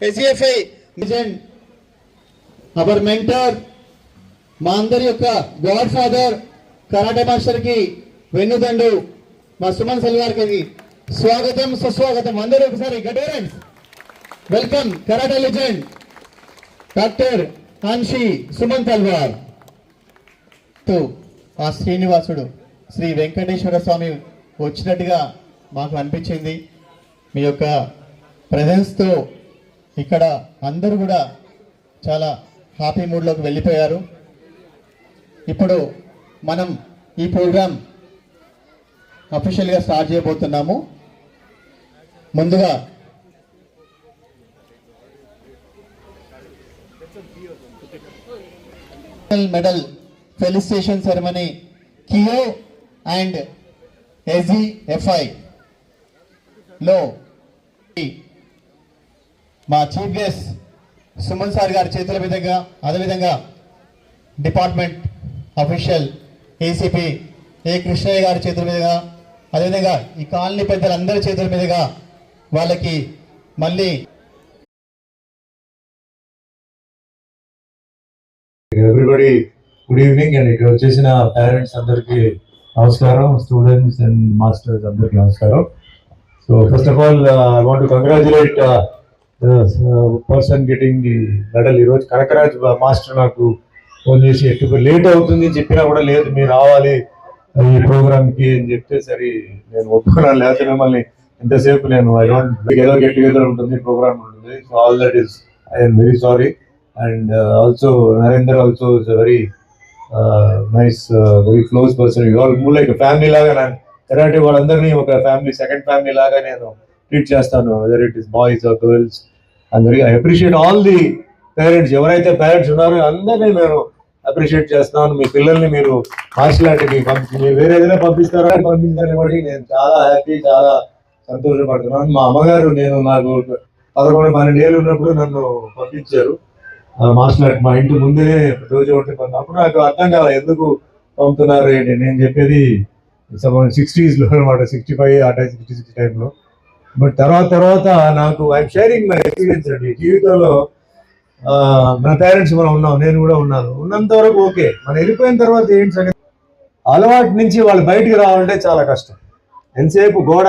SGFI legend, our mentor, మా అందరి యొక్క గాడ్ ఫాదర్ కరాటే మాస్టర్ కి వెన్నుదండు మా సుమన్ సెల్ గారికి స్వాగతం సుస్వాగతం. అందరూ ఒకసారి గట్టిగా welcome karate legend doctor Anshi Suman Talwar. ఆ శ్రీనివాసుడు శ్రీ వెంకటేశ్వర స్వామి వచ్చినట్టుగా మాకు అనిపించింది. మీ యొక్క ప్రెజెన్స్తో ఇక్కడ అందరూ కూడా చాలా హ్యాపీ మూడ్లోకి వెళ్ళిపోయారు. ఇప్పుడు మనం ఈ ప్రోగ్రాం అఫీషియల్గా స్టార్ట్ చేయబోతున్నాము. ముందుగా మెడల్ ఫెలిసిటేషన్ సెరమనీ కియో అండ్ SGFI లో మా చీఫ్ గెస్ట్ సుమన్ సార్ గారి చేతుల మీదుగా, అదేవిధంగా డిపార్ట్మెంట్ అఫీషియల్ ACP ఏ కృష్ణయ్య గారి చేతుల మీదుగా, అదేవిధంగా ఈ కాలనీ పెద్దలందరి చేతుల మీదుగా వాళ్ళకి మళ్ళీ ఎవ్రీబడి గుడ్ ఈవినింగ్. అండ్ ఇక్కడ వచ్చేసిన పేరెంట్స్ అందరికీ నమస్కారం, స్టూడెంట్స్ అండ్ మాస్టర్స్ అందరికీ నమస్కారం. So first of all I want to congratulate person getting the medal. ఈరోజు కనకరాజ్ మాస్టర్ నాకు ఫోన్ చేసి ఎటు లేట్ అవుతుంది చెప్పినా కూడా లేదు మీరు రావాలి ఈ ప్రోగ్రామ్కి అని చెప్తే సరే నేను ఒప్పుకున్నాను. లేకపోతే మిమ్మల్ని ఎంతసేపు నేను ఐ డోంట్ ఏదో గెట్ టుగెదర్ ఉంటుంది, ప్రోగ్రామ్ ఉంటుంది. So all that is I'm very sorry. And also Narendra also is a very nice, very close person. You all move like a family laga. And karate valandarni oka family, second family laga nenu treat chestanu, whether it is boys or girls. And very I appreciate all the parents. Evaraithe parents unnaro andarni nenu appreciate chestanu. Mee pillalni meeru martial art ki mee vere edana పంపిస్తారా పంపించని బట్టి నేను చాలా happy, చాలా సంతోషపడుతున్నాను. మా అమ్మగారు నేను నాకు 11-12 ఏళ్ళు ఉన్నప్పుడు నన్ను పంపించారు మార్షల్ ఆర్ట్. మా ఇంటి ముందే రోజు ఒకటి అప్పుడు నాకు అర్థం కాదు ఎందుకు పంపుతున్నారు ఏంటి. నేను చెప్పేది 60s అనమాట, 65 ఆ టైం 66 టైంలో. బట్ తర్వాత నాకు ఐఎమ్ షేరింగ్ మై ఎక్స్పీరియన్స్ అండి. జీవితంలో మన పేరెంట్స్ మనం ఉన్నాం, నేను కూడా ఉన్నాను, ఉన్నంత వరకు ఓకే. మనం వెళ్ళిపోయిన తర్వాత ఏంటి సంగతి, అలవాటు నుంచి వాళ్ళు బయటికి రావాలంటే చాలా కష్టం. ఎంతసేపు గోడ